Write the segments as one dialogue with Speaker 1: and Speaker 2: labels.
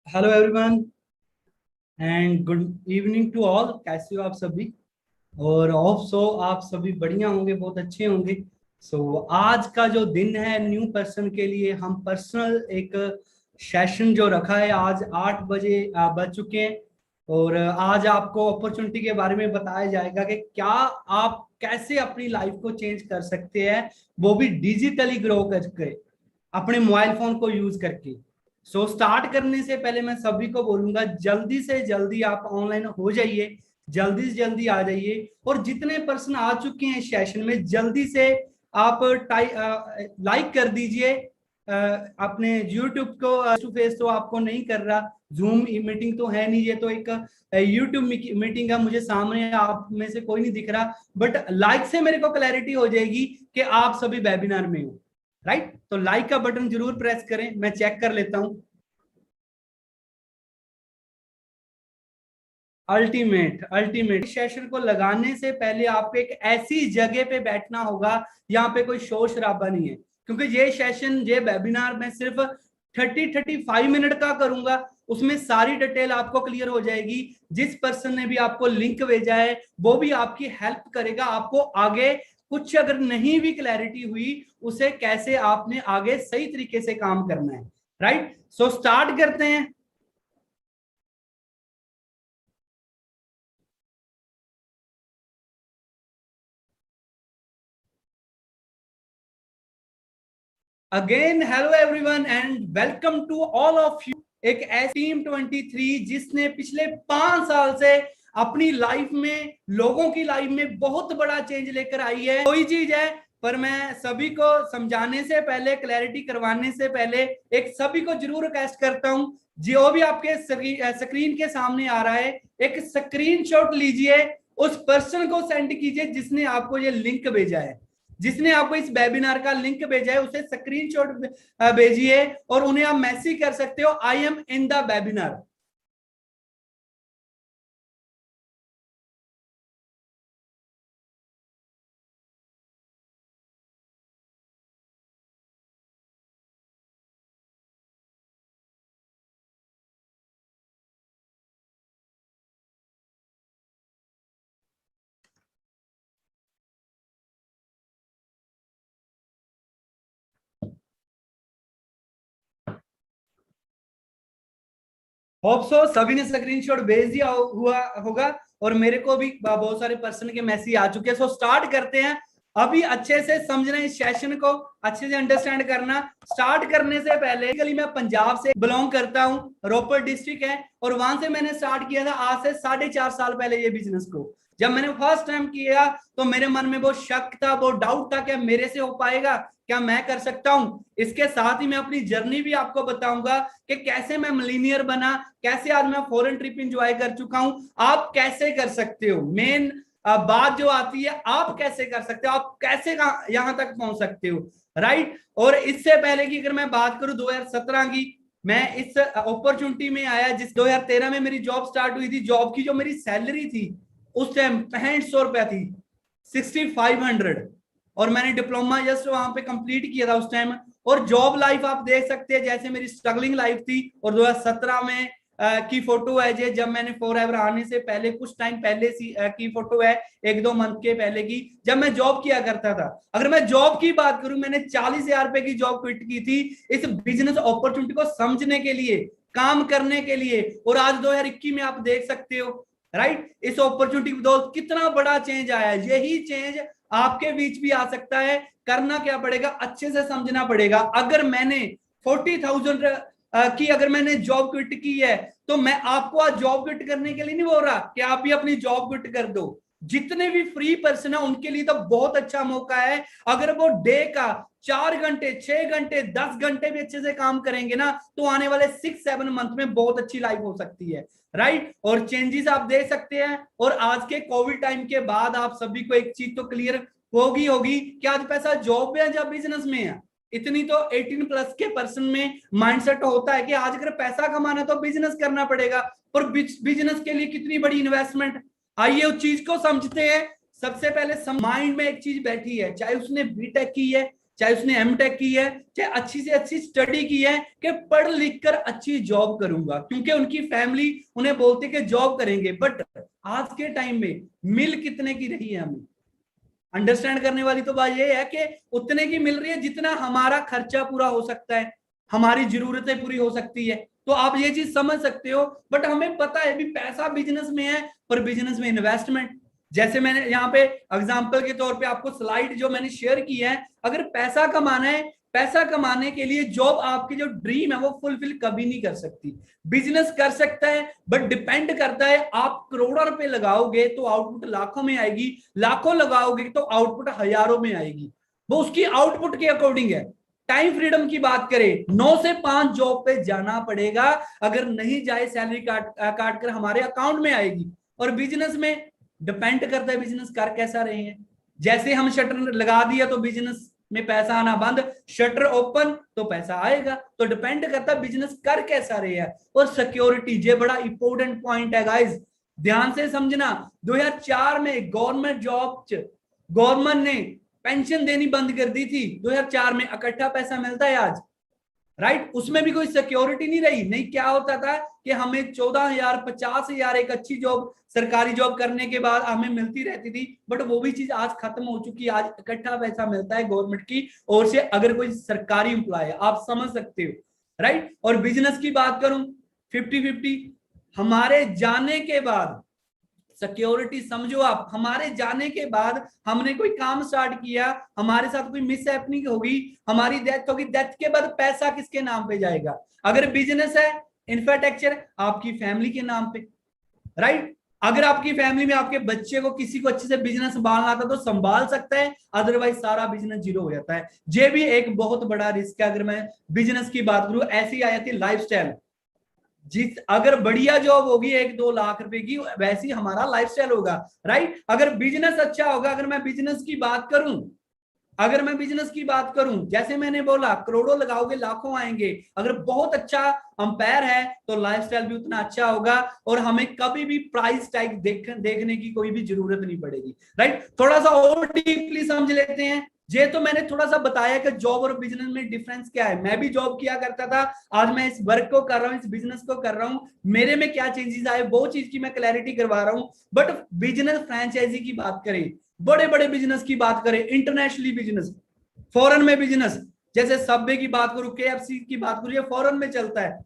Speaker 1: Hello everyone and good evening to all. कैसे हो आप सभी? और होप सो आप सभी बढ़िया होंगे, बहुत अच्छे होंगे। आज का जो दिन है न्यू पर्सन के लिए, हम पर्सनल एक सेशन जो रखा है, आज 8 बजे बज चुके हैं। और आज आपको अपॉर्चुनिटी के बारे में बताया जाएगा कि क्या आप कैसे अपनी लाइफ को चेंज कर सकते हैं, वो भी डिजिटली ग्रो करके, अपने मोबाइल फोन को यूज करके। स्टार्ट करने से पहले मैं सभी को बोलूंगा, जल्दी से जल्दी आप ऑनलाइन हो जाइए, जल्दी से जल्दी आ जाइए। और जितने पर्सन आ चुके हैं सेशन में, जल्दी से आप लाइक कर दीजिए अपने यूट्यूब को। टू फेस तो आपको नहीं कर रहा, जूम मीटिंग तो है नहीं, ये तो एक यूट्यूब मीटिंग है, मुझे सामने आप में से कोई नहीं दिख रहा, बट लाइक से मेरे को क्लैरिटी हो जाएगी कि आप सभी वेबिनार में हो। राइट, तो लाइक का बटन जरूर प्रेस करें, मैं चेक कर लेता हूं। अल्टीमेट अल्टीमेट सेशन को लगाने से पहले आपको एक ऐसी जगह पे बैठना होगा, यहाँ पे कोई शोर शराबा नहीं है, क्योंकि ये सेशन, ये वेबिनार मैं सिर्फ 35 मिनट का करूंगा। उसमें सारी डिटेल आपको क्लियर हो जाएगी। जिस पर्सन ने भी आपको लिंक भेजा है वो भी आपकी हेल्प करेगा, आपको आगे कुछ अगर नहीं भी क्लैरिटी हुई, उसे कैसे आपने आगे सही तरीके से काम करना है। राइट, स्टार्ट करते हैं। Again hello everyone and welcome to all of you. एक ऐसी टीम 23 जिसने पिछले 5 साल से अपनी लाइफ में, लोगों की लाइफ में बहुत बड़ा चेंज लेकर आई है। कोई चीज है, पर मैं सभी को समझाने से पहले, क्लैरिटी करवाने से पहले, एक सभी को जरूर रिक्वेस्ट करता हूं, जो भी आपके स्क्रीन के सामने आ रहा है, एक स्क्रीनशॉट लीजिए, उस पर्सन को सेंड कीजिए जिसने आपको ये लिंक भेजा है, जिसने आपको इस वेबिनार का लिंक भेजा है, उसे स्क्रीनशॉट भेजिए और उन्हें आप मैसेज कर सकते हो, I am in the webinar. Hope so सभी ने स्क्रीनशॉट भेज दिया हुआ होगा, और मेरे को भी बहुत सारे पर्सन के मैसेज आ चुके हैं। स्टार्ट करते हैं। अभी अच्छे से समझना, इस सेशन को अच्छे से अंडरस्टैंड करना। स्टार्ट करने से पहले, मैं पंजाब से बिलोंग करता हूँ, रोपड़ डिस्ट्रिक्ट है, और वहां से मैंने स्टार्ट किया था आज से 4.5 साल पहले ये बिजनेस को। जब मैंने फर्स्ट टाइम किया तो मेरे मन में वो शक था, वो डाउट था, क्या मेरे से हो पाएगा, क्या मैं कर सकता हूं। इसके साथ ही मैं अपनी जर्नी भी आपको बताऊंगा कि कैसे मैं मिलीनियर बना, कैसे आज मैं फॉरेन ट्रिप इंजॉय कर चुका हूं। आप कैसे कर सकते हो, मेन बात जो आती है, आप कैसे कर सकते हो, आप कैसे यहां तक पहुंच सकते हो। राइट, और इससे पहले की अगर मैं बात करूं 2017 की, मैं इस अपॉर्चुनिटी में आया जिस 2013 में मेरी जॉब स्टार्ट हुई थी। जॉब की जो मेरी सैलरी थी उस टाइम 6500 रुपया थी, 6500। और मैंने डिप्लोमा जस्ट वहां पे कंप्लीट किया था उस टाइम। और जॉब लाइफ आप देख सकते हैं, जैसे मेरी स्ट्रगलिंग लाइफ थी। और 2017 में की फोटो है, जे जब मैंने फॉर एवर आने से पहले कुछ टाइम पहले की फोटो है, 1-2 मंथ के पहले की, जब मैं जॉब किया करता था। अगर मैं जॉब की बात करूं, मैंने 40,000 रुपए की जॉब क्विट की थी इस बिजनेस अपॉर्चुनिटी को समझने के लिए, काम करने के लिए। और आज 2021 में आप देख सकते हो, राइट, इस अपॉर्चुनिटी की बदौलत कितना बड़ा चेंज आया है। यही चेंज आपके बीच भी आ सकता है। करना क्या पड़ेगा, अच्छे से समझना पड़ेगा। अगर मैंने 40,000 की अगर मैंने जॉब क्विट की है, तो मैं आपको आज जॉब क्विट करने के लिए नहीं बोल रहा कि आप भी अपनी जॉब क्विट कर दो। जितने भी फ्री पर्सन है उनके लिए तो बहुत अच्छा मौका है। अगर वो डे का 4 घंटे, 6 घंटे, 10 घंटे भी अच्छे से काम करेंगे ना, तो आने वाले 6-7 मंथ में बहुत अच्छी लाइफ हो सकती है। राइट, और चेंजेस आप देख सकते हैं। और आज के कोविड टाइम के बाद आप सभी को एक चीज तो क्लियर होगी कि आज पैसा जॉब में है या बिजनेस में है। इतनी तो 18+ के पर्सन में माइंडसेट होता है कि आज अगर पैसा कमाना तो बिजनेस करना पड़ेगा। पर बिजनेस के लिए कितनी बड़ी इन्वेस्टमेंट, आइए उस चीज को समझते हैं। सबसे पहले माइंड में एक चीज बैठी है, चाहे उसने बीटेक की है, चाहे उसने एमटेक की है, चाहे अच्छी से अच्छी स्टडी की है कि पढ़ लिख कर अच्छी जॉब करूंगा, क्योंकि उनकी फैमिली उन्हें बोलती कि जॉब करेंगे। बट आज के टाइम में मिल कितने की रही है, हमें अंडरस्टैंड करने वाली तो बात यह है कि उतने की मिल रही है जितना हमारा खर्चा पूरा हो सकता है, हमारी जरूरतें पूरी हो सकती है। तो आप ये चीज समझ सकते हो। बट हमें पता है भी पैसा बिजनेस में है, पर बिजनेस में इन्वेस्टमेंट, जैसे मैंने यहाँ पे एग्जांपल के तौर पे आपको स्लाइड जो मैंने शेयर की है, अगर पैसा कमाना है, पैसा कमाने के लिए जॉब आपकी जो ड्रीम है वो फुलफिल कभी नहीं कर सकती। बिजनेस कर सकता है, बट डिपेंड करता है, आप करोड़ों रुपए लगाओगे तो आउटपुट लाखों में आएगी, लाखों लगाओगे तो आउटपुट हजारों में आएगी। वो उसकी आउटपुट के अकॉर्डिंग है। टाइम फ्रीडम की बात करें, 9 से 5 जॉब पे जाना पड़ेगा, अगर नहीं जाए सैलरी काट कर हमारे अकाउंट में आएगी। और बिजनेस में डिपेंड करता है बिजनेस कर कैसा रहे हैं। जैसे हम शटर लगा दिया तो बिजनेस में पैसा आना बंद, शटर ओपन तो पैसा आएगा। तो डिपेंड करता है बिजनेस कर कैसा रहे है। और सिक्योरिटी, ये बड़ा इंपॉर्टेंट पॉइंट है गाइस, ध्यान से समझना। 2004 में गवर्नमेंट जॉब, गवर्नमेंट ने पेंशन देनी बंद कर दी थी 2004 में, इकट्ठा पैसा मिलता है आज, राइट। उसमें भी कोई सिक्योरिटी नहीं रही। नहीं, क्या होता था कि हमें 14,000 50,000 एक अच्छी जॉब, सरकारी जॉब करने के बाद हमें मिलती रहती थी। बट वो भी चीज आज खत्म हो चुकी है। आज इकट्ठा पैसा मिलता है गवर्नमेंट की ओर से, अगर कोई सरकारी एम्प्लॉय है, आप समझ सकते हो, राइट। और बिजनेस की बात करूं, 50-50 हमारे जाने के बाद सिक्योरिटी समझो आप, हमारे जाने के बाद हमने कोई काम स्टार्ट किया, हमारे साथ कोई मिस हैपनिंग होगी, हमारी डेथ होगी, डेथ के बाद पैसा किसके नाम पे जाएगा? अगर बिजनेस है, इंफ्रास्ट्रक्चर आपकी फैमिली के नाम पे, राइट। अगर आपकी फैमिली में आपके बच्चे को किसी को अच्छे से बिजनेस संभालना आता तो संभाल सकता है, अदरवाइज सारा बिजनेस जीरो हो जाता है। ये भी एक बहुत बड़ा रिस्क है। अगर मैं बिजनेस की बात करूं, ऐसी आ जाती है लाइफस्टाइल, जिस अगर बढ़िया जॉब होगी 1-2 लाख रुपए की, वैसी हमारा लाइफस्टाइल होगा, राइट। अगर बिजनेस अच्छा होगा, अगर मैं बिजनेस की बात करूं, अगर मैं बिजनेस की बात करूं, जैसे मैंने बोला करोड़ों लगाओगे लाखों आएंगे। अगर बहुत अच्छा अंपायर है तो लाइफस्टाइल भी उतना अच्छा होगा, और हमें कभी भी प्राइस टैग देखने की कोई भी जरूरत नहीं पड़ेगी, राइट। थोड़ा सा और डीपली समझ लेते हैं। ये तो मैंने थोड़ा सा बताया कि जॉब और बिजनेस में डिफरेंस क्या है। मैं भी जॉब किया करता था, आज मैं इस वर्क को कर रहा हूं, इस बिजनेस को कर रहा हूं, मेरे में क्या चेंजेस आए वो चीज की मैं क्लैरिटी करवा रहा हूं। बट बिजनेस फ्रेंचाइजी की बात करें, बड़े बड़े बिजनेस की बात करें, इंटरनेशनली बिजनेस, फॉरेन में बिजनेस, जैसे सबवे की बात करूं, केएफसी की बात करूं, ये फॉरेन में चलता है,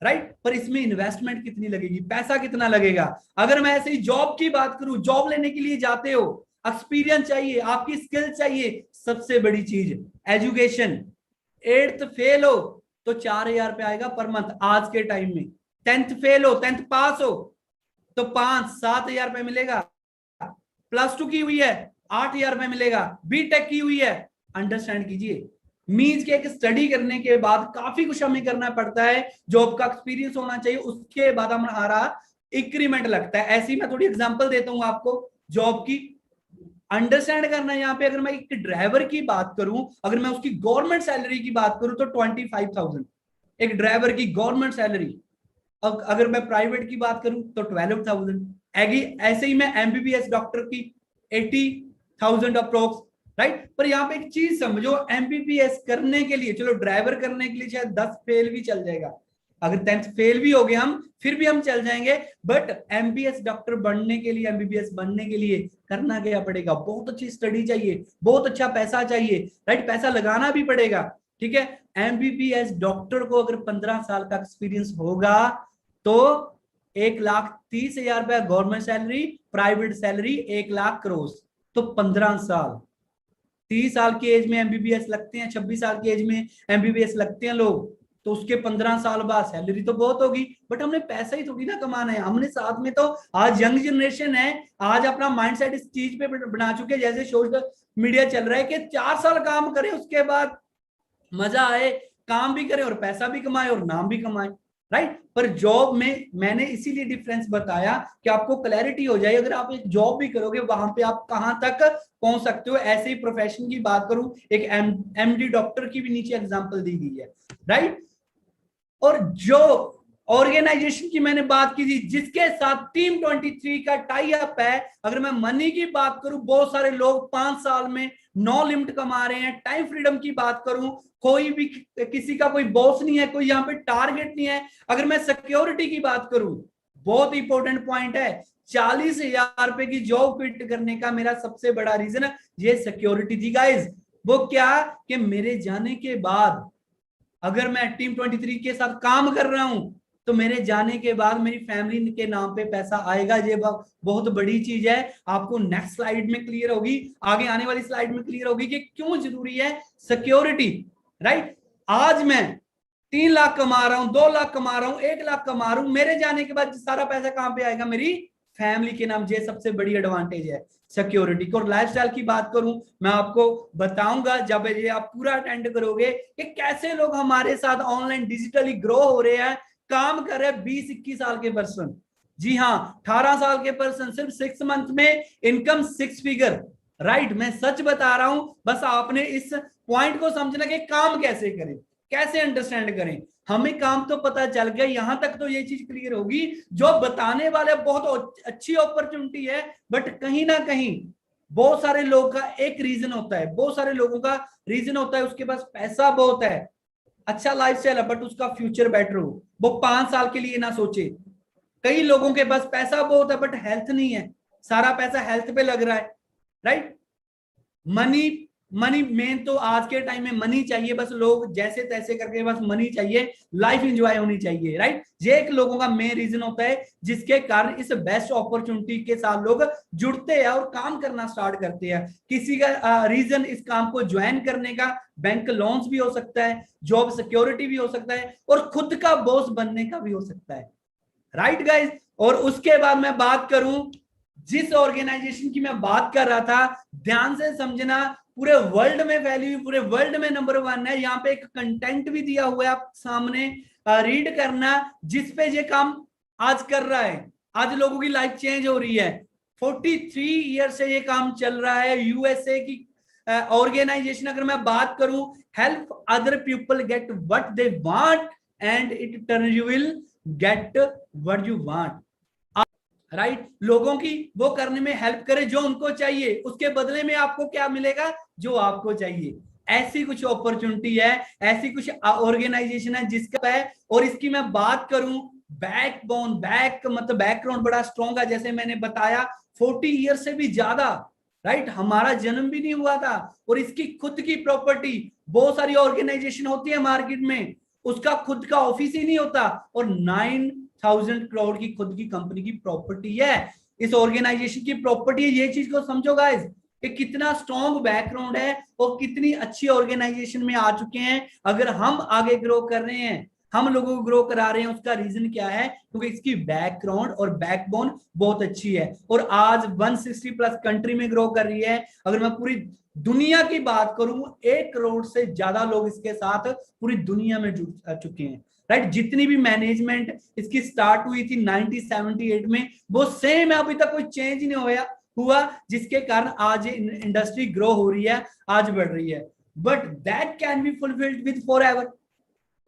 Speaker 1: राइट। पर इसमें इन्वेस्टमेंट कितनी लगेगी, पैसा कितना लगेगा? अगर मैं ऐसे ही जॉब की बात करूं, जॉब लेने के लिए जाते हो, एक्सपीरियंस चाहिए, आपकी स्किल चाहिए, सबसे बड़ी चीज एजुकेशन। 8th फेल हो तो 4,000 रुपये आएगा पर मंथ आज के टाइम में। 10th फेल हो, 10th पास हो तो 5-7 हजार रुपये मिलेगा। +2 की हुई है 8,000 रुपये मिलेगा। बीटेक की हुई है, अंडरस्टैंड कीजिए, मीन्स के एक स्टडी करने के बाद काफी कुछ हमें करना पड़ता है, जॉब का एक्सपीरियंस होना चाहिए, उसके बाद हमारा इंक्रीमेंट लगता है। ऐसी मैं थोड़ी एग्जांपल देता हूं आपको जॉब की, अंडरस्टैंड करना है यहाँ पे। अगर मैं एक ड्राइवर की बात करूं, अगर मैं उसकी गवर्नमेंट सैलरी की बात करूं तो 25,000 एक ड्राइवर की गवर्नमेंट सैलरी। अगर मैं प्राइवेट की बात करूं तो 12,000। ऐसे ही मैं एमबीबीएस डॉक्टर की 80,000 अप्रोक्स, राइट। पर यहाँ पे एक चीज समझो, एमबीबीएस करने के लिए, चलो ड्राइवर करने के लिए शायद 10 फेल भी चल जाएगा, अगर 10th फेल भी हो गए हम फिर भी हम चल जाएंगे। बट एमबीबीएस डॉक्टर बनने के लिए, एमबीबीएस बनने के लिए करना क्या पड़ेगा? बहुत अच्छी स्टडी चाहिए, बहुत अच्छा पैसा चाहिए, राइट। पैसा लगाना भी पड़ेगा, ठीक है। एमबीबीएस डॉक्टर को अगर 15 साल का एक्सपीरियंस होगा तो 1,30,000 रुपया government salary, private salary 1,00,000 cross, तो 15 साल, 30 साल की एज में एमबीबीएस लगते हैं, 26 साल की एज में एमबीबीएस लगते हैं लोग, तो उसके 15 साल बाद सैलरी तो बहुत होगी। बट हमने पैसा ही थोड़ी ना कमाना है, हमने साथ में तो, आज यंग जनरेशन है, आज अपना माइंडसेट इस चीज पे बना चुके हैं, जैसे सोशल मीडिया चल रहा है कि 4 साल काम करें, उसके बाद मजा आए, काम भी करें और पैसा भी कमाए और नाम भी कमाए, राइट। पर जॉब में मैंने इसीलिए डिफरेंस बताया कि आपको क्लैरिटी हो जाए। अगर आप एक जॉब भी करोगे वहां पे आप कहां तक पहुंच सकते हो। ऐसे ही प्रोफेशन की बात करूं, एक एमडी डॉक्टर की भी नीचे एग्जांपल दी गई है, राइट। और जो ऑर्गेनाइजेशन की मैंने बात की थी जिसके साथ टीम 23 का टाई अप है। अगर मैं मनी की बात करूं, बहुत सारे लोग 5 साल में नो लिमिट कमा रहे हैं। टाइम फ्रीडम की बात करूं, कोई भी किसी का कोई बॉस नहीं है, कोई यहाँ पे टारगेट नहीं है। अगर मैं सिक्योरिटी की बात करूं, बहुत इंपॉर्टेंट पॉइंट है, 40,000 रुपए की जॉब क्विट करने का मेरा सबसे बड़ा रीजन ये सिक्योरिटी थी गाइज। वो क्या कि मेरे जाने के बाद अगर मैं टीम 23 के साथ काम कर रहा हूं तो मेरे जाने के बाद मेरी फैमिली के नाम पे पैसा आएगा। ये बहुत बड़ी चीज है। आपको नेक्स्ट स्लाइड में क्लियर होगी, आगे आने वाली स्लाइड में क्लियर होगी कि क्यों जरूरी है सिक्योरिटी। राइट, आज मैं 3 लाख कमा रहा हूं, 2 लाख कमा रहा हूं, 1 लाख कमा रहा हूं, मेरे जाने के बाद सारा पैसा कहां पे आएगा? मेरी फैमिली के नाम। ये सबसे बड़ी एडवांटेज है सिक्योरिटी को। और लाइफस्टाइल की बात करूं, मैं आपको बताऊंगा जब ये आप पूरा अटेंड करोगे कि कैसे लोग हमारे साथ ऑनलाइन डिजिटली ग्रो हो रहे हैं, काम कर रहे हैं। 20-21 साल के पर्सन, जी हाँ 18 साल के पर्सन, सिर्फ 6 मंथ में इनकम 6 फिगर। राइट, मैं सच बता रहा हूं, बस आपने इस पॉइंट को समझना कि काम कैसे करें, कैसे अंडरस्टैंड करें। हमें काम तो पता चल गया, यहां तक तो ये चीज क्लियर होगी। जो बताने वाले बहुत अच्छी अपॉर्चुनिटी है, बट कहीं ना कहीं बहुत सारे लोगों का एक रीजन होता है, बहुत सारे लोगों का रीजन होता है उसके पास पैसा बहुत है, अच्छा लाइफस्टाइल है, बट उसका फ्यूचर बेटर हो, वो 5 साल के लिए ना सोचे। कई लोगों के पास पैसा बहुत है बट हेल्थ नहीं है, सारा पैसा हेल्थ पे लग रहा है। राइट, मनी मनी मेन तो आज के टाइम में मनी चाहिए, बस लोग जैसे तैसे करके बस मनी चाहिए, लाइफ एंजॉय होनी चाहिए। राइट, ये एक लोगों का मेन रीजन होता है जिसके कारण इस बेस्ट अपॉर्चुनिटी के साथ लोग जुड़ते हैं और काम करना स्टार्ट करते हैं। किसी का रीजन इस काम को ज्वाइन करने का बैंक लोन्स भी हो सकता है, जॉब सिक्योरिटी भी हो सकता है, और खुद का बॉस बनने का भी हो सकता है। राइट गाइज, और उसके बाद मैं बात करूं जिस ऑर्गेनाइजेशन की मैं बात कर रहा था, ध्यान से समझना, पूरे वर्ल्ड में वैल्यू, पूरे वर्ल्ड में नंबर 1 है। यहाँ पे एक कंटेंट भी दिया हुआ है आप सामने, रीड करना, जिस पे ये काम आज कर रहा है। आज लोगों की लाइफ चेंज हो रही है। 43 ईयर से ये काम चल रहा है। यूएसए की ऑर्गेनाइजेशन, अगर मैं बात करूं, help other people get what they want and it turn you will get what you want. Right, लोगों की वो करने में हेल्प करे जो उनको चाहिए, उसके बदले में आपको क्या मिलेगा? जो आपको चाहिए। ऐसी कुछ अपॉर्चुनिटी है, ऐसी कुछ ऑर्गेनाइजेशन है जिसका है। और इसकी मैं बात करूं, बैकबोन, मतलब बैकग्राउंड बड़ा स्ट्रॉन्ग है। जैसे मैंने बताया 40 ईयर से भी ज्यादा। राइट, हमारा जन्म भी नहीं हुआ था और इसकी खुद की प्रॉपर्टी। बहुत सारी ऑर्गेनाइजेशन होती है मार्केट में, उसका खुद का ऑफिस ही नहीं होता, और 9,000 करोड़ की खुद की कंपनी की प्रॉपर्टी है। इस ऑर्गेनाइजेशन की प्रॉपर्टी है। ये चीज को समझो गाइस कि कितना स्ट्रॉन्ग बैकग्राउंड है और कितनी अच्छी ऑर्गेनाइजेशन में आ चुके हैं। अगर हम आगे ग्रो कर रहे हैं, हम लोगों को ग्रो करा रहे हैं, उसका रीजन क्या है? क्योंकि इसकी बैकग्राउंड और बैकबोन बहुत अच्छी है और आज 160 प्लस कंट्री में ग्रो कर रही है। अगर मैं पूरी दुनिया की बात करूं, 1 करोड़ से ज्यादा लोग इसके साथ पूरी दुनिया में जुड़ चुके हैं। राइट, जितनी भी मैनेजमेंट इसकी स्टार्ट हुई थी 1978 में, वो सेम है, अभी तक कोई चेंज नहीं हुआ, जिसके कारण आज इंडस्ट्री ग्रो हो रही है, आज बढ़ रही है। But that can be fulfilled with forever.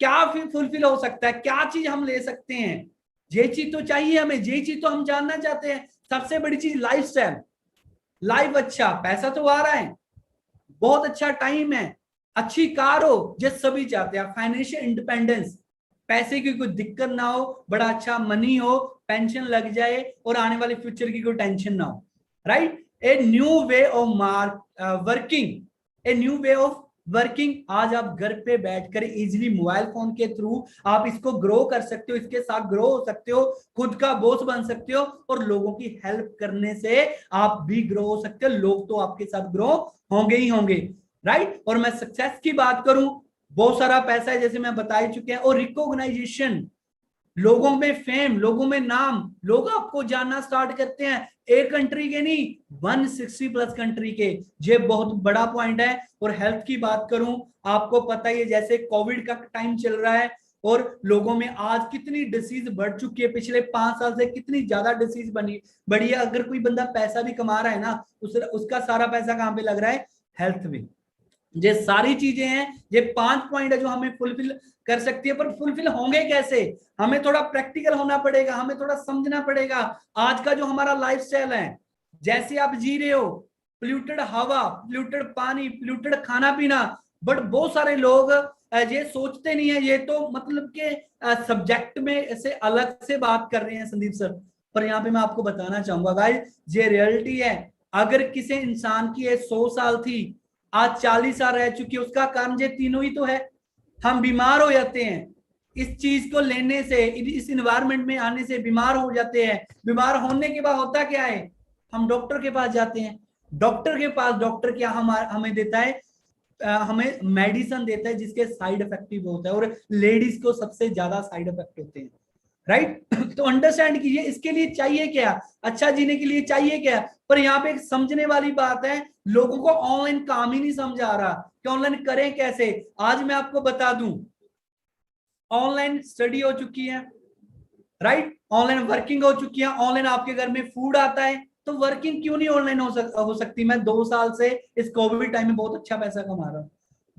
Speaker 1: क्या फिर फुलफिल हो सकता है? क्या चीज हम ले सकते हैं? ये चीज तो चाहिए हमें, ये चीज तो हम जानना चाहते हैं। सबसे बड़ी चीज लाइफ स्टाइल, लाइफ अच्छा, पैसा तो आ रहा है, बहुत अच्छा टाइम है, अच्छी कार हो, ये सभी चाहते हैं। फाइनेंशियल इंडिपेंडेंस, पैसे की कोई दिक्कत ना हो, बड़ा अच्छा मनी हो, पेंशन लग जाए और आने वाले फ्यूचर की कोई टेंशन ना हो। Right, a new way of working, a new way of working. आज आप घर पे बैठकर इजीली मोबाइल फोन के थ्रू आप इसको ग्रो कर सकते हो, इसके साथ ग्रो हो सकते हो, खुद का बॉस बन सकते हो, और लोगों की हेल्प करने से आप भी ग्रो हो सकते हो। लोग तो आपके साथ ग्रो होंगे ही होंगे। राइट, और मैं सक्सेस की बात करूं, बहुत सारा पैसा है जैसे मैं बता ही चुके हैं, और रिकॉग्नाइजेशन, लोगों में फेम, लोगों में नाम, लोग आपको जानना स्टार्ट करते हैं। एक कंट्री के नहीं, 160 प्लस कंट्री के। ये बहुत बड़ा पॉइंट है। और हेल्थ की बात करूं, आपको पता ही है जैसे कोविड का टाइम चल रहा है और लोगों में आज कितनी डिसीज बढ़ चुकी है, पिछले 5 साल से कितनी ज्यादा डिसीज बढ़ी है। अगर कोई बंदा पैसा भी कमा रहा है ना, उसका सारा पैसा कहां पे लग रहा है? हेल्थ में। ये सारी चीजें हैं, ये 5 पॉइंट है जो हमें फुलफिल कर सकती है। पर फुलफिल होंगे कैसे? हमें थोड़ा प्रैक्टिकल होना पड़ेगा, हमें थोड़ा समझना पड़ेगा आज का जो हमारा लाइफस्टाइल है, जैसे आप जी रहे हो, पोल्यूटेड हवा, पोल्यूटेड पानी, पोल्यूटेड खाना पीना। बट बहुत सारे लोग ये सोचते नहीं है, ये तो मतलब के सब्जेक्ट में ऐसे अलग से बात कर रहे हैं संदीप सर। पर यहाँ पे मैं आपको बताना चाहूंगा गाइस, ये रियलिटी है। अगर किसी इंसान की 100 साल थी, आज 40 साल रह चुकी है, उसका कारण ये तीनों ही तो है। हम बीमार हो जाते हैं इस चीज को लेने से, इस इन्वायरमेंट में आने से बीमार हो जाते हैं। बीमार होने के बाद होता क्या है, हम डॉक्टर के पास जाते हैं। डॉक्टर के पास डॉक्टर क्या हमें देता है, हमें मेडिसिन देता है जिसके साइड इफेक्टिव होता है, और लेडीज को सबसे ज्यादा साइड इफेक्ट होते हैं, राइट। तो अंडरस्टैंड कीजिए इसके लिए चाहिए क्या, अच्छा जीने के लिए चाहिए क्या। पर यहाँ पे एक समझने वाली बात है, लोगों को ऑनलाइन काम ही नहीं समझ आ रहा कि ऑनलाइन करें कैसे। आज मैं आपको बता दूं, ऑनलाइन स्टडी हो चुकी है, राइट, ऑनलाइन वर्किंग हो चुकी है, ऑनलाइन आपके घर में फूड आता है, तो वर्किंग क्यों नहीं ऑनलाइन हो सकती। मैं 2 साल से इस कोविड टाइम में बहुत अच्छा पैसा कमा रहा हूं,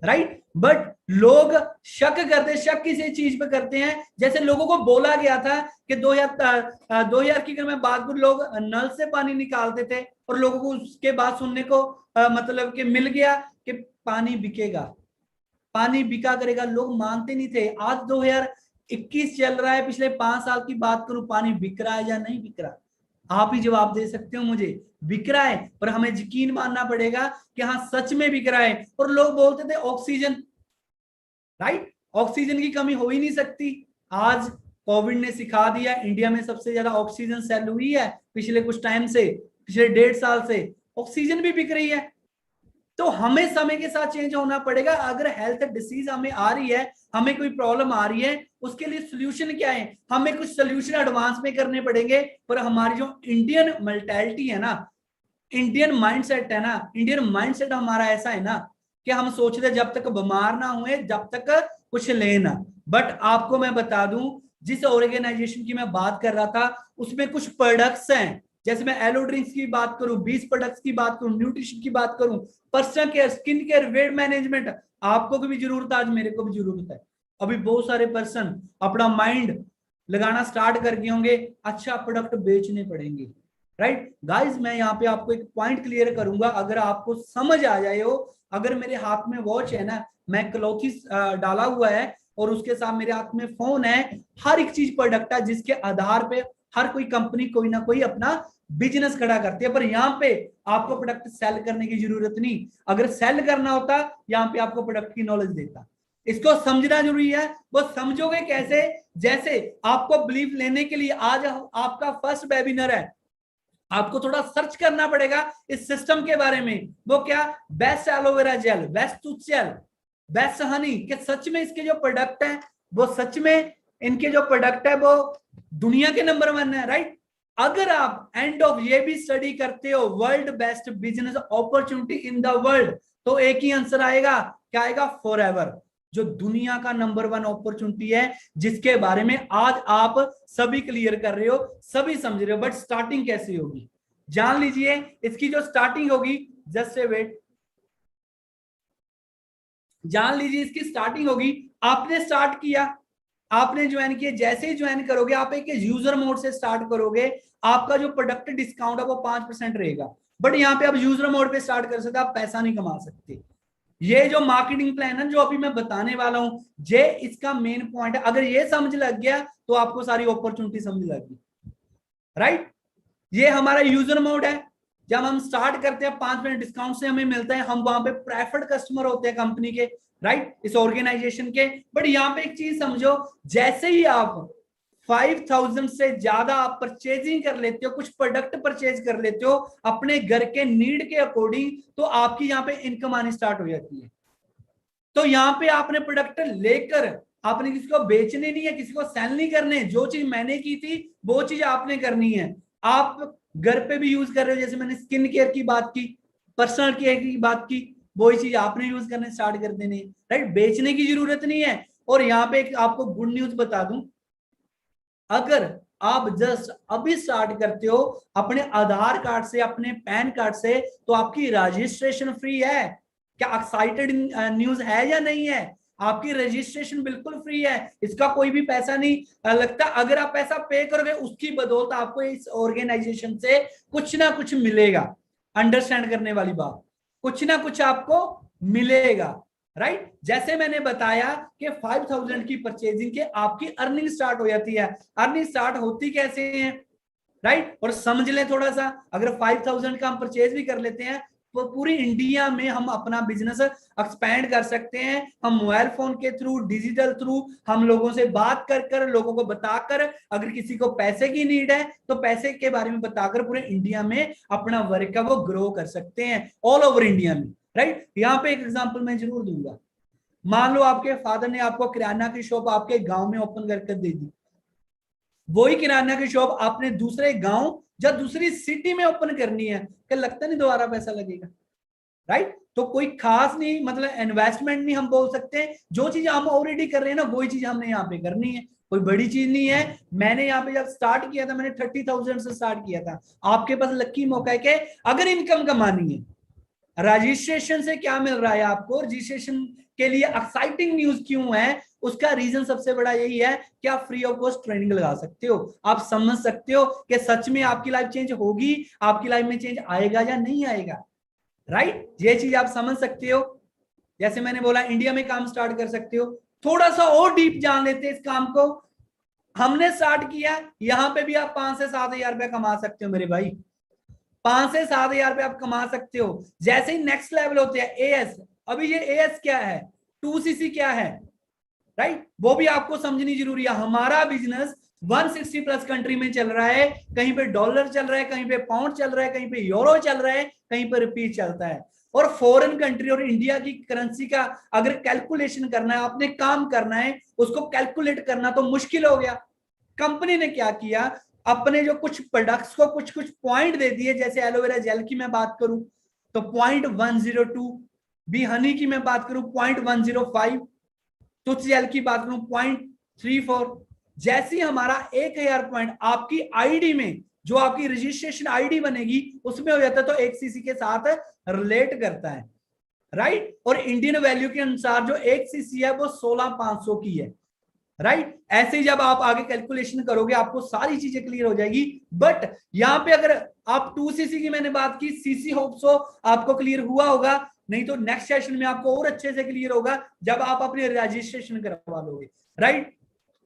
Speaker 1: राइट। बट लोग शक करते, शक किसी चीज पे करते हैं, जैसे लोगों को बोला गया था कि 2000 की अगर मैं बात करूं, लोग नल से पानी निकालते थे और लोगों को उसके बाद सुनने को मतलब कि मिल गया कि पानी बिकेगा, पानी बिका करेगा। लोग मानते नहीं थे। आज 2021 चल रहा है, पिछले 5 साल की बात करूं, पानी बिक रहा है या नहीं बिक रहा? आप ही जवाब दे सकते हो मुझे। बिक रहा है, पर हमें यकीन मानना पड़ेगा कि हाँ सच में बिक रहा है। और लोग बोलते थे ऑक्सीजन, राइट, ऑक्सीजन की कमी हो ही नहीं सकती। आज कोविड ने सिखा दिया, इंडिया में सबसे ज्यादा ऑक्सीजन सेल हुई है पिछले कुछ टाइम से, पिछले 1.5 साल से ऑक्सीजन भी बिक रही है। तो हमें समय के साथ चेंज होना पड़ेगा। अगर हेल्थ डिसीज हमें आ रही है, हमें कोई प्रॉब्लम आ रही है, उसके लिए सोल्यूशन क्या है, हमें कुछ सोल्यूशन एडवांस में करने पड़ेंगे। पर हमारी जो इंडियन मेंटालिटी है ना, इंडियन माइंडसेट है ना, इंडियन माइंडसेट हमारा ऐसा है ना कि हम सोचते जब तक बीमार ना हुए, जब तक कुछ लेना। बट आपको मैं बता दूं, जिस ऑर्गेनाइजेशन की मैं बात कर रहा था, उसमें कुछ प्रोडक्ट्स हैं, जैसे मैं एलो ड्रिंक्स की बात करूं, 20 प्रोडक्ट्स की बात करूं, न्यूट्रिशन की बात करूं, personal care, skin care, weight management, आपको भी जरूरत है, आज मेरे को भी जरूरत है। अभी बहुत सारे पर्सन अपना माइंड लगाना स्टार्ट कर गए होंगे, अच्छा प्रोडक्ट बेचने पड़ेंगे, राइट गाइस। मैं यहाँ पे आपको एक पॉइंट क्लियर करूंगा, अगर आपको समझ आ जाए हो, अगर मेरे हाथ में वॉच है ना, मैं क्लॉथिस डाला हुआ है और उसके साथ मेरे हाथ में फोन है, हर एक चीज प्रोडक्ट है जिसके आधार पे हर कोई कंपनी कोई ना कोई अपना बिजनेस खड़ा करती है। पर यहाँ पे आपको प्रोडक्ट सेल करने की जरूरत नहीं, अगर सेल करना होता यहाँ पे आपको प्रोडक्ट की नॉलेज देता। इसको समझना जरूरी है। वो समझोगे कैसे, जैसे आपको बिलीफ लेने के लिए आज आपका फर्स्ट वेबिनार है, आपको थोड़ा सर्च करना पड़ेगा इस सिस्टम के बारे में। वो क्या, best aloe vera gel, best tooth gel, best honey, कि सच में इसके जो प्रोडक्ट है वो सच में, इनके जो प्रोडक्ट है वो दुनिया के नंबर 1 है, राइट। अगर आप एंड ऑफ ये भी स्टडी करते हो, world best business opportunity in the world, तो एक ही आंसर आएगा, क्या आएगा, फॉरएवर, जो दुनिया का नंबर 1 अपॉर्चुनिटी है, जिसके बारे में आज आप सभी क्लियर कर रहे हो, सभी समझ रहे हो। बट स्टार्टिंग कैसे होगी, जान लीजिए। इसकी जो स्टार्टिंग होगी, जस्ट ए वेट, जान लीजिए इसकी स्टार्टिंग होगी। आपने स्टार्ट किया, आपने ज्वाइन किया, जैसे ही ज्वाइन करोगे आप एक यूजर मोड से स्टार्ट करोगे, आपका जो प्रोडक्ट डिस्काउंट है वो 5% रहेगा। बट यहाँ पे आप यूजर मोड पे स्टार्ट कर सकते, आप पैसा नहीं कमा सकते। ये जो मार्केटिंग प्लान है जो अभी मैं बताने वाला हूं, ये इसका मेन पॉइंट है। अगर ये समझ लग गया तो आपको सारी अपॉर्चुनिटी समझ लग गई, राइट। ये हमारा यूजर मोड है, जब हम स्टार्ट करते हैं 5% डिस्काउंट से हमें मिलता है, हम वहां पे प्रेफर्ड कस्टमर होते हैं कंपनी के, राइट, इस ऑर्गेनाइजेशन के। बट यहाँ पे एक चीज समझो, जैसे ही आप 5000 से ज्यादा आप परचेजिंग कर लेते हो, कुछ प्रोडक्ट परचेज कर लेते हो अपने घर के नीड के अकॉर्डिंग, तो आपकी यहाँ पे इनकम आनी स्टार्ट हो जाती है। तो यहाँ पे आपने प्रोडक्ट लेकर, आपने किसी को बेचने नहीं है, किसी को सेल नहीं करने, जो चीज मैंने की थी वो चीज आपने करनी है। आप घर पे भी यूज कर रहे हो, जैसे मैंने स्किन केयर की बात की, पर्सनल केयर की बात की, वही चीज आपने यूज करने स्टार्ट कर देनी है, राइट। बेचने की जरूरत नहीं है। और यहाँ पे एक आपको गुड न्यूज बता दूं, अगर आप जस्ट अभी स्टार्ट करते हो अपने आधार कार्ड से, अपने पैन कार्ड से, तो आपकी रजिस्ट्रेशन फ्री है। क्या एक्साइटेड न्यूज है या नहीं है? आपकी रजिस्ट्रेशन बिल्कुल फ्री है, इसका कोई भी पैसा नहीं लगता। अगर आप पैसा पे करोगे उसकी बदौलत आपको इस ऑर्गेनाइजेशन से कुछ ना कुछ मिलेगा। अंडरस्टैंड करने वाली बात, कुछ ना कुछ आपको मिलेगा, राइट। जैसे मैंने बताया कि 5000 की परचेजिंग के आपकी अर्निंग स्टार्ट हो जाती है। अर्निंग स्टार्ट होती कैसे है, राइट। और समझ लें थोड़ा सा, अगर 5000 का हम परचेज भी कर लेते हैं तो पूरी इंडिया में हम अपना बिजनेस एक्सपैंड कर सकते हैं। हम मोबाइल फोन के थ्रू, डिजिटल थ्रू, हम लोगों से बात कर कर, लोगों को बताकर, अगर किसी को पैसे की नीड है तो पैसे के बारे में बताकर पूरे इंडिया में अपना वर्क का वो ग्रो कर सकते हैं, ऑल ओवर इंडिया में, राइट। यहाँ पे एक एग्जांपल मैं जरूर दूंगा। मान लो आपके फादर ने आपको किराना की शॉप आपके गांव में ओपन करके दे दी, वही किराना की शॉप आपने दूसरे गांव या दूसरी सिटी में ओपन करनी है, क्या लगता नहीं दोबारा पैसा लगेगा, राइट। तो कोई खास नहीं, मतलब इन्वेस्टमेंट नहीं हम बोल सकते, जो चीज हम ऑलरेडी कर रहे हैं ना वही चीज हमने यहाँ पे करनी है, कोई बड़ी चीज नहीं है। मैंने यहाँ पे जब स्टार्ट किया था मैंने 30,000 से स्टार्ट किया था। आपके पास लकी मौका है कि अगर इनकम कमानी है, रजिस्ट्रेशन से क्या मिल रहा है आपको, रजिस्ट्रेशन के लिए एक्साइटिंग न्यूज क्यों है, उसका रीजन सबसे बड़ा यही है कि आप फ्री ऑफ कॉस्ट ट्रेनिंग लगा सकते हो, आप समझ सकते हो कि सच में आपकी लाइफ चेंज होगी, आपकी लाइफ में चेंज आएगा या नहीं आएगा, राइट। ये चीज आप समझ सकते हो। जैसे मैंने बोला इंडिया में काम स्टार्ट कर सकते हो। थोड़ा सा और डीप जान लेते हैं इस काम को। हमने स्टार्ट किया, यहां पे भी आप 5 से 7 हजार रुपया कमा सकते हो मेरे भाई, 5 से 7 हजार रुपया आप कमा सकते हो। जैसे ही नेक्स्ट लेवल होते हैं एएस, अभी ये एएस क्या है, 2सीसी क्या है, राइट, वो भी आपको समझनी जरूरी है। हमारा बिजनेस 160 प्लस कंट्री में चल रहा है, कहीं पे डॉलर चल रहा है, कहीं पे पाउंड चल रहा है, कहीं पे यूरो चल रहा है, कहीं पे रुपये चलता है। और फॉरेन कंट्री और इंडिया की करेंसी का अगर कैलकुलेशन करना है, आपने काम करना है, उसको कैलकुलेट करना तो मुश्किल हो गया। कंपनी ने क्या किया, अपने जो कुछ प्रोडक्ट्स को कुछ कुछ पॉइंट दे दिए। जैसे एलोवेरा जेल की मैं बात करूं तो 0.102, बी हनी की मैं बात करूं 0.105, तुझ जेल की बात करूं 0.34। जैसे हमारा 1000 पॉइंट आपकी आईडी में, जो आपकी रजिस्ट्रेशन आईडी बनेगी उसमें हो जाता है, तो 1 सीसी के साथ रिलेट करता है, राइट। और इंडियन वैल्यू के अनुसार जो 1 सीसी है वो 16,500 की है, राइट। ऐसे ही जब आप आगे कैलकुलेशन करोगे आपको सारी चीजें क्लियर हो जाएगी। बट यहाँ पे अगर आप 2 सीसी की मैंने बात की, सीसी होप सो आपको क्लियर हुआ होगा, नहीं तो नेक्स्ट सेशन में आपको और अच्छे से क्लियर होगा जब आप अपनी रजिस्ट्रेशन करवा लोगे, राइट।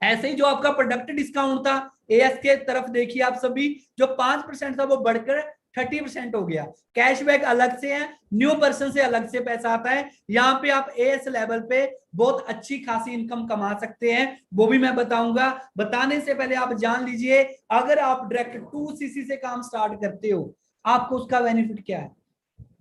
Speaker 1: ऐसे ही जो आपका प्रोडक्ट डिस्काउंट था एएस के तरफ देखिए आप सभी, जो 5% था वो बढ़कर 30% हो गया। कैशबैक अलग से है, न्यू पर्सन से अलग से पैसा आता है। यहाँ पे आप एएस लेवल पे बहुत अच्छी खासी इनकम कमा सकते हैं, वो भी मैं बताऊंगा। बताने से पहले आप जान लीजिए, अगर आप डायरेक्ट 2सीसी से काम स्टार्ट करते हो आपको उसका बेनिफिट क्या है।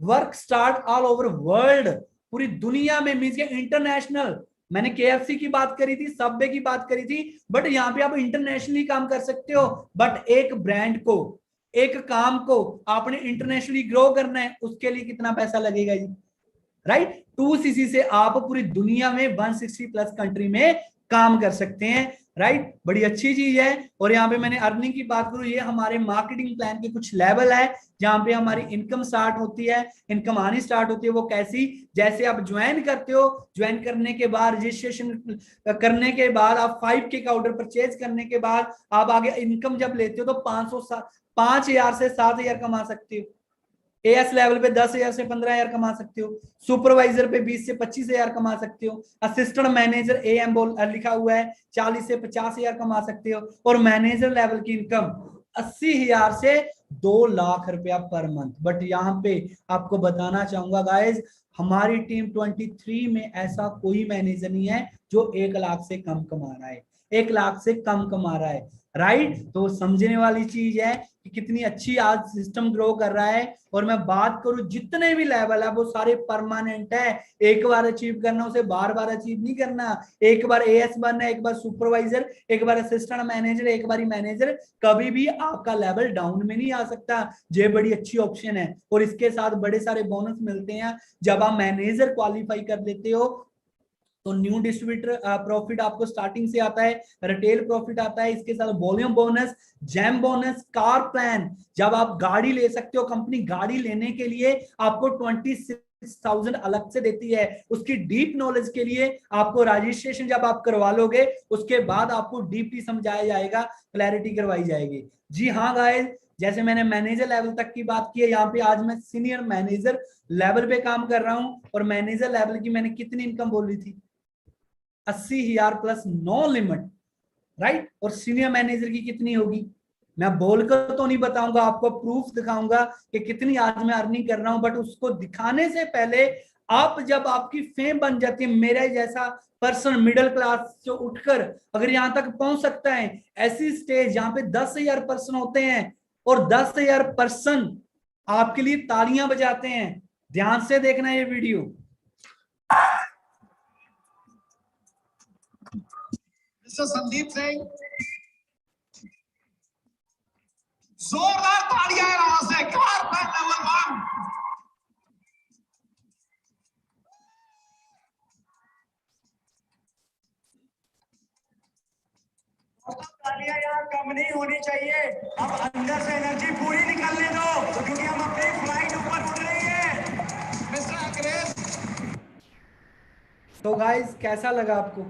Speaker 1: Work start all over world, पूरी दुनिया में, मींस इंटरनेशनल। मैंने केएफसी की बात करी थी, सबवे की बात करी थी, बट यहाँ पे आप इंटरनेशनली काम कर सकते हो। बट एक ब्रांड को, एक काम को आपने इंटरनेशनली ग्रो करना है, उसके लिए कितना पैसा लगेगा जी, राइट। 2सीसी से आप पूरी दुनिया में 160 प्लस कंट्री में काम कर सकते हैं, राइट। बड़ी अच्छी चीज है। और यहाँ पे मैंने अर्निंग की बात करूं, ये हमारे मार्केटिंग प्लान के कुछ लेवल है जहां पे हमारी इनकम स्टार्ट होती है, इनकम आनी स्टार्ट होती है। वो कैसी, जैसे आप ज्वाइन करते हो, ज्वाइन करने के बाद रजिस्ट्रेशन करने के बाद आप 5K का ऑर्डर परचेज करने के बाद आप आगे इनकम जब लेते हो तो 5,000 से 7,000 कमा सकते हो। एएस लेवल पे 10,000 से 15,000 कमा सकते हो, सुपरवाइजर पे 20 से 25,000 कमा सकते हो, असिस्टेंट मैनेजर एएम बोल लिखा हुआ है 40 से 50,000 कमा सकते हो, और मैनेजर लेवल की इनकम 80,000 से 2 लाख रुपया पर मंथ। बट यहाँ पे आपको बताना चाहूंगा गाइज, हमारी टीम 23 में ऐसा कोई मैनेजर नहीं है जो 1 लाख से कम कमा रहा है, 1 लाख से कम कमा रहा है, राइट। तो समझने वाली चीज है कि कितनी अच्छी आज सिस्टम ग्रो कर रहा है। और मैं बात करूं जितने भी लेवल है वो सारे परमानेंट है, एक बार अचीव करना, उसे बार बार अचीव नहीं करना। एक बार एएस बनना, एक बार सुपरवाइजर, एक बार असिस्टेंट मैनेजर, एक बार मैनेजर, कभी भी आपका लेवल डाउन में नहीं आ सकता। ये बड़ी अच्छी ऑप्शन है और इसके साथ बड़े सारे बोनस मिलते हैं जब आप मैनेजर क्वालिफाई कर लेते हो। तो न्यू डिस्ट्रीब्यूटर प्रॉफिट आपको स्टार्टिंग से आता है, रिटेल प्रॉफिट आता है, इसके साथ volume bonus, jam bonus, car plan, जब आप गाड़ी ले सकते हो, कंपनी गाड़ी लेने के लिए आपको 26 6,000 अलग से देती है। उसकी डीप नॉलेज के लिए आपको रजिस्ट्रेशन जब आप करवा लोगे उसके बाद आपको डीपली समझाया जाएगा, क्लैरिटी करवाई जाएगी। जी हाँ गाइस, जैसे मैंने मैनेजर लेवल तक की बात की है, यहाँ पे आज मैं सीनियर मैनेजर लेवल पे काम कर रहा हूँ। और मैनेजर लेवल की मैंने कितनी इनकम बोली थी? 80,000 प्लस नो लिमिट, राइट। और सीनियर मैनेजर की कितनी होगी? मैं बोलकर तो नहीं बताऊंगा, आपको प्रूफ दिखाऊंगा कि कितनी आज मैं अर्निंग कर रहा हूं। बट उसको दिखाने से पहले आप जब आपकी फेम बन जाती है, मेरा जैसा पर्सन मिडिल क्लास जो उठकर अगर यहां तक पहुंच सकता है, ऐसी स्टेज जहां पे 10,000 पर्सन होते हैं और 10,000 पर्सन आपके लिए तालियां बजाते हैं। ध्यान से देखना ये वीडियो।
Speaker 2: मिस्टर संदीप सिंह, जोरदार तालियां आवाज से, कारपेट नंबर 1। तालियां यार कम नहीं होनी चाहिए, अब अंदर से एनर्जी पूरी निकलने दो, क्योंकि हम अपनी फ्लाइट ऊपर उड़ रही है। मिस्टर अग्रेस,
Speaker 1: तो गाइस कैसा लगा आपको,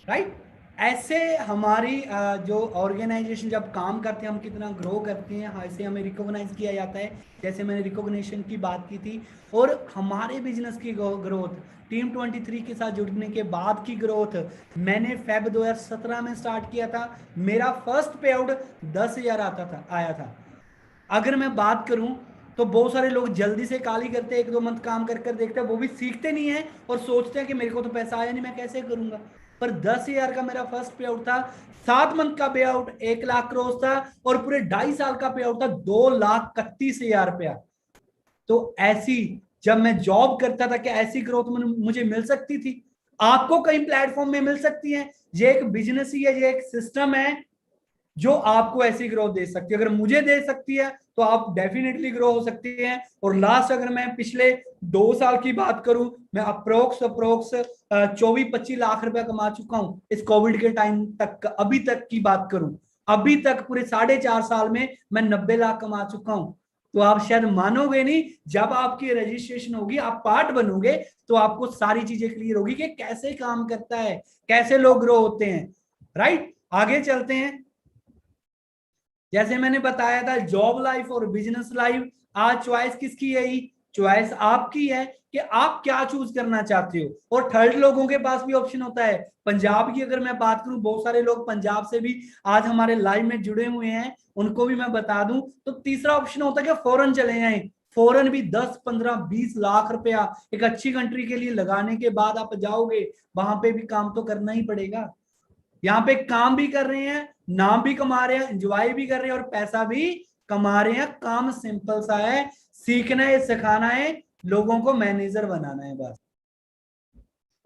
Speaker 1: राइट? ऐसे हमारी जो ऑर्गेनाइजेशन जब काम करते हैं, हम कितना ग्रो करते हैं, ऐसे हमें रिकॉग्नाइज किया जाता है। जैसे मैंने रिकॉग्निशन की बात की थी। और हमारे बिजनेस की ग्रोथ, टीम 23 के साथ जुड़ने के बाद की ग्रोथ, मैंने फेब 2017 में स्टार्ट किया था। मेरा फर्स्ट पे आउट 10,000 आया था। अगर मैं बात करूं तो बहुत सारे लोग जल्दी से काली करते हैं, 1-2 मंथ काम कर कर देखते हैं, वो भी सीखते नहीं है और सोचते हैं कि मेरे को तो पैसा आया नहीं, मैं कैसे करूंगा। पर 10,000 का मेरा फर्स्ट पे आउट था। 7 मंथ का पे आउट 1 लाख क्रॉस था। और पूरे 2.5 साल का पे आउट था 2,31,000 रुपया। तो ऐसी जब मैं जॉब करता था, क्या ऐसी ग्रोथ मुझे मिल सकती थी? आपको कई प्लेटफॉर्म में मिल सकती है। ये एक बिजनेस ही है, ये एक सिस्टम है जो आपको ऐसी ग्रोथ दे सकती है। अगर मुझे दे सकती है तो आप डेफिनेटली ग्रो हो सकती हैं। और लास्ट अगर मैं पिछले 2 साल की बात करूं, मैं अप्रोक्स 24-25 लाख रुपया कमा चुका हूं इस कोविड के टाइम तक। अभी तक की बात करूं, अभी तक पूरे 4.5 साल में मैं 90 लाख कमा चुका हूं। तो आप शायद मानोगे नहीं, जब आपकी रजिस्ट्रेशन होगी, आप पार्ट बनोगे, तो आपको सारी चीजें क्लियर होगी कि कैसे काम करता है, कैसे लोग ग्रो होते हैं, राइट। आगे चलते हैं। जैसे मैंने बताया था, जॉब लाइफ और बिजनेस लाइफ, आज चॉइस किसकी है? चॉइस आपकी है कि आप क्या चूज करना चाहते हो। और थर्ड लोगों के पास भी ऑप्शन होता है। पंजाब की अगर मैं बात करूं, बहुत सारे लोग पंजाब से भी आज हमारे लाइव में जुड़े हुए हैं, उनको भी मैं बता दूं। तो तीसरा ऑप्शन होता है कि फॉरेन चले जाएं। फॉरेन भी 10-15-20 लाख रुपया एक अच्छी कंट्री के लिए लगाने के बाद आप जाओगे, वहां पे भी काम तो करना ही पड़ेगा। यहाँ पे काम भी कर रहे हैं, नाम भी कमा रहे हैं, एंजॉय भी कर रहे हैं और पैसा भी कमा रहे हैं। काम सिंपल सा है, सीखना है, सिखाना है, लोगों को मैनेजर बनाना है, बस।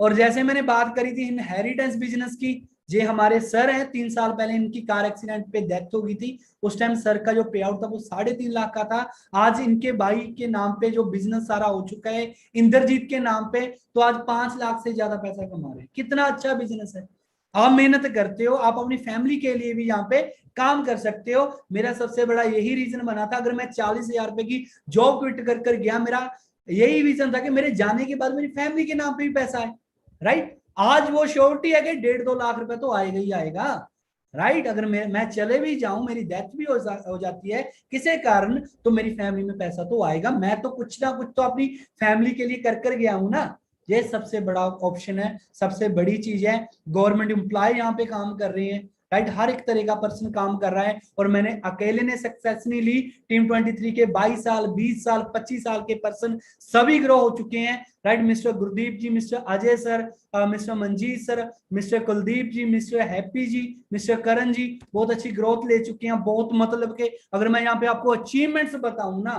Speaker 1: और जैसे मैंने बात करी थी इनहेरिटेंस बिजनेस की, जे हमारे सर हैं, 3 साल पहले इनकी कार एक्सीडेंट पे डेथ हो गई थी। उस टाइम सर का जो पे आउट था वो 3.5 लाख का था। आज इनके भाई के नाम पे जो बिजनेस सारा हो चुका है, इंद्रजीत के नाम पे, तो आज 5 लाख से ज्यादा पैसा कमा रहे हैं। कितना अच्छा बिजनेस है। आप मेहनत करते हो, आप अपनी फैमिली के लिए भी यहाँ पे काम कर सकते हो। मेरा सबसे बड़ा यही रीजन बना था, अगर मैं 40,000 रुपए की जॉब क्विट कर कर गया, मेरा यही रीजन था कि मेरे जाने के बाद मेरी फैमिली के नाम पे भी पैसा है, राइट। आज वो श्योरिटी है कि 1.5-2 लाख रुपए तो आएगा ही आएगा, राइट। अगर मैं चले भी जाऊं, मेरी डेथ भी हो जाती है किसी कारण, तो मेरी फैमिली में पैसा तो आएगा। मैं तो कुछ ना कुछ तो अपनी फैमिली के लिए कर कर गया हूं ना। ये सबसे बड़ा ऑप्शन है, सबसे बड़ी चीज है। गवर्नमेंट एम्प्लॉय यहाँ पे काम कर रहे हैं, राइट। हर एक तरह का पर्सन काम कर रहा है। और मैंने अकेले ने सक्सेस नहीं ली, टीम 23 के 22 साल, 20 साल, 25 साल के पर्सन सभी ग्रो हो चुके हैं, right. Mister Gurdeep ji, Mister Ajay sir, Mister Manjeet sir, Mister Kuldeep ji, Mister Happy ji, Mister Karan ji, बहुत अच्छी ग्रोथ ले चुके हैं। बहुत मतलब के अगर मैं यहाँ पे आपको अचीवमेंट्स बताऊं ना,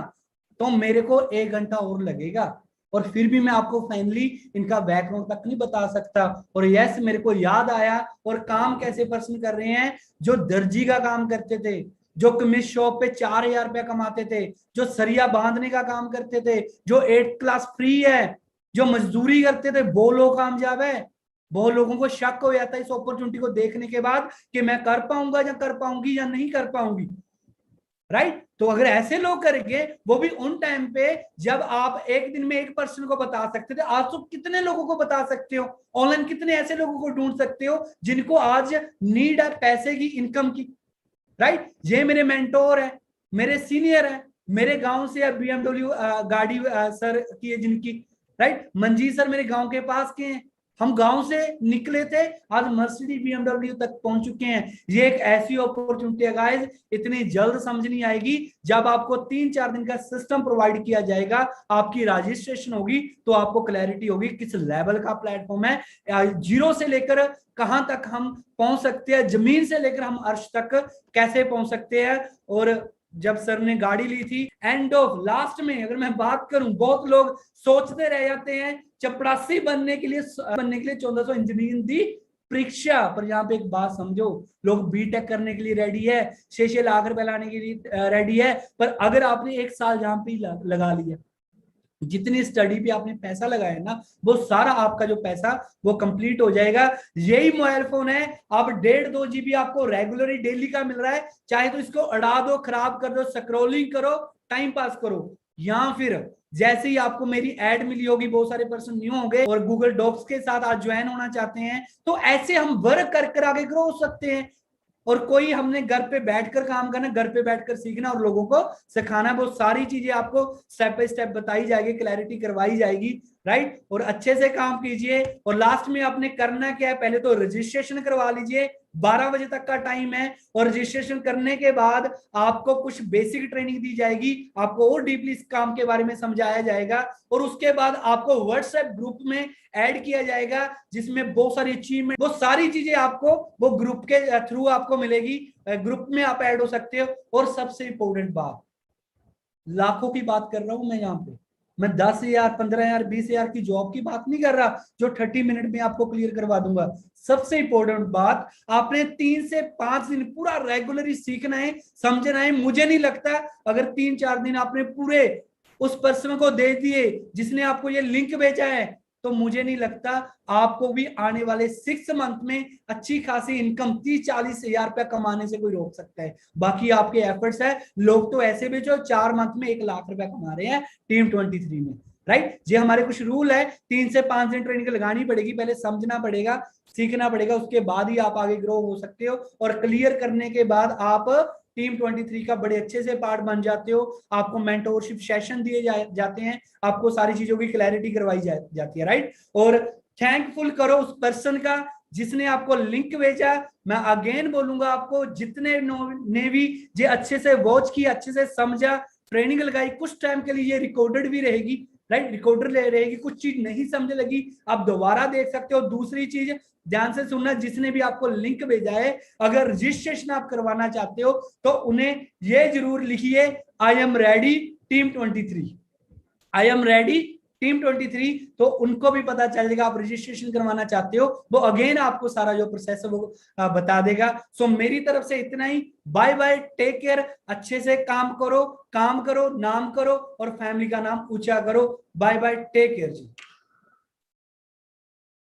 Speaker 1: तो मेरे को 1 घंटा और लगेगा, और फिर भी मैं आपको फाइनली इनका बैकग्राउंड तक नहीं बता सकता। और यस, मेरे को याद आया, और काम कैसे पर्सन कर रहे हैं, जो दर्जी का काम करते थे, जो कमीज शॉप पे 4,000 रुपया कमाते थे, जो सरिया बांधने का काम करते थे, जो 8th क्लास फ्री है, जो मजदूरी करते थे, वो लोग कामयाब है। बहुत लोगों को शक हो जाता है इस अपॉर्चुनिटी को देखने के बाद कि मैं कर पाऊंगा या कर पाऊंगी या नहीं कर पाऊंगी। राइट। तो अगर ऐसे लोग करेंगे, वो भी उन टाइम पे जब आप एक दिन में एक पर्सन को बता सकते थे, आज तो कितने लोगों को बता सकते हो, ऑनलाइन कितने ऐसे लोगों को ढूंढ सकते हो जिनको आज नीड है पैसे की, इनकम की, राइट। ये मेरे मेंटोर है, मेरे सीनियर है, मेरे गांव से बीएमडब्ल्यू गाड़ी सर की है जिनकी, राइट। मंजीत सर मेरे गांव के पास के हैं, हम गांव से निकले थे, आज मर्सिडीज बीएमडब्ल्यू तक पहुंच चुके हैं। ये एक ऐसी अपॉर्चुनिटी है गाइस, इतनी जल्द समझ नहीं आएगी। जब आपको 3-4 दिन का सिस्टम प्रोवाइड किया जाएगा, आपकी रजिस्ट्रेशन होगी, तो आपको क्लैरिटी होगी किस लेवल का प्लेटफॉर्म है, जीरो से लेकर कहां तक हम पहुंच सकते हैं, जमीन से लेकर हम अर्श तक कैसे पहुंच सकते हैं। और जब सर ने गाड़ी ली थी, एंड ऑफ लास्ट में अगर मैं बात करूं, बहुत लोग सोचते रह जाते हैं चपरासी बनने के लिए 1400 इंजीनियरिंग दी परीक्षा, पर यहाँ पे एक बात समझो, लोग बीटेक करने के लिए रेडी है, 6-6 लाख रुपए लाने के लिए रेडी है, पर अगर आपने 1 साल जहां पे लगा लिया, जितनी स्टडी पे आपने पैसा लगाया ना, वो सारा आपका जो पैसा वो कंप्लीट हो जाएगा। यही मोबाइल फोन है, आप 1.5-2 GB आपको रेगुलरली डेली का मिल रहा है, चाहे तो इसको अड़ा दो, खराब कर दो, स्क्रॉलिंग करो, टाइम पास करो, या फिर जैसे ही आपको मेरी ऐड मिली होगी, बहुत सारे पर्सन न्यू हो गए और गूगल डॉक्स के साथ आज ज्वाइन होना चाहते हैं, तो ऐसे हम वर्क कर आगे ग्रो हो सकते हैं। और कोई हमने घर पे बैठकर काम करना, घर पे बैठकर सीखना और लोगों को सिखाना, वो सारी चीजें आपको स्टेप बाय स्टेप बताई जाएगी, क्लैरिटी करवाई जाएगी, राइट। और अच्छे से काम कीजिए। और लास्ट में आपने करना क्या है, पहले तो रजिस्ट्रेशन करवा लीजिए, 12 बजे तक का टाइम है, और रजिस्ट्रेशन करने के बाद आपको कुछ बेसिक ट्रेनिंग दी जाएगी, आपको और डीपली इस काम के बारे में समझाया जाएगा, और उसके बाद आपको व्हाट्सएप ग्रुप में ऐड किया जाएगा, जिसमें बहुत सारी अचीवमेंट, वो सारी चीजें आपको वो ग्रुप के थ्रू आपको मिलेगी, ग्रुप में आप ऐड हो सकते हो। और सबसे इंपॉर्टेंट बात, लाखों की बात कर रहा हूं मैं यहाँ पे, मैं 10,000, 15,000, 20,000 की जॉब की बात नहीं कर रहा जो 30 मिनट में आपको क्लियर करवा दूंगा। सबसे इंपॉर्टेंट बात, आपने 3 से 5 दिन पूरा रेगुलरली सीखना है, समझना है। मुझे नहीं लगता अगर 3-4 दिन आपने पूरे उस पर्सन को दे दिए जिसने आपको ये लिंक भेजा है, तो मुझे नहीं लगता आपको भी आने वाले 6 मंथ में अच्छी खासी इनकम 30-40 हजार रुपया कमाने से कोई रोक सकता है। बाकी आपके एफर्ट्स है। लोग तो ऐसे भी जो 4 मंथ में 1 लाख रुपया कमा रहे हैं टीम 23 में, राइट। ये हमारे कुछ रूल है, 3 से 5 दिन ट्रेनिंग लगानी पड़ेगी, पहले समझना पड़ेगा, सीखना पड़ेगा, उसके बाद ही आप आगे ग्रो हो सकते हो। और क्लियर करने के बाद आप टीम 23 का बड़े अच्छे से पार्ट बन जाते हो। आपको मेंटोरशिप सेशन दिए जाते हैं, आपको सारी चीजों की क्लैरिटी करवाई जाती है, राइट। और थैंकफुल करो उस पर्सन का जिसने आपको लिंक भेजा। मैं अगेन बोलूंगा, आपको जितने ने भी ये अच्छे से वॉच किया, अच्छे से समझा, ट्रेनिंग लगाई, कुछ टाइम के लिए रिकॉर्डेड भी रहेगी, राइट, रिकॉर्डर रहेगी, कुछ चीज नहीं समझ लगी आप दोबारा देख सकते हो। दूसरी चीज ध्यान से सुनना, जिसने भी आपको लिंक भेजा है, अगर रजिस्ट्रेशन आप करवाना चाहते हो तो उन्हें ये जरूर लिखिए, I am ready team 23, I am ready team 23, तो उनको भी पता चल जाएगा आप रजिस्ट्रेशन करवाना चाहते हो, वो अगेन आपको सारा जो प्रोसेस है वो बता देगा। सो मेरी तरफ से इतना ही, बाय बाय, टेक केयर, अच्छे से काम करो, नाम करो और फैमिली का नाम ऊंचा करो। बाय बाय, टेक केयर जी।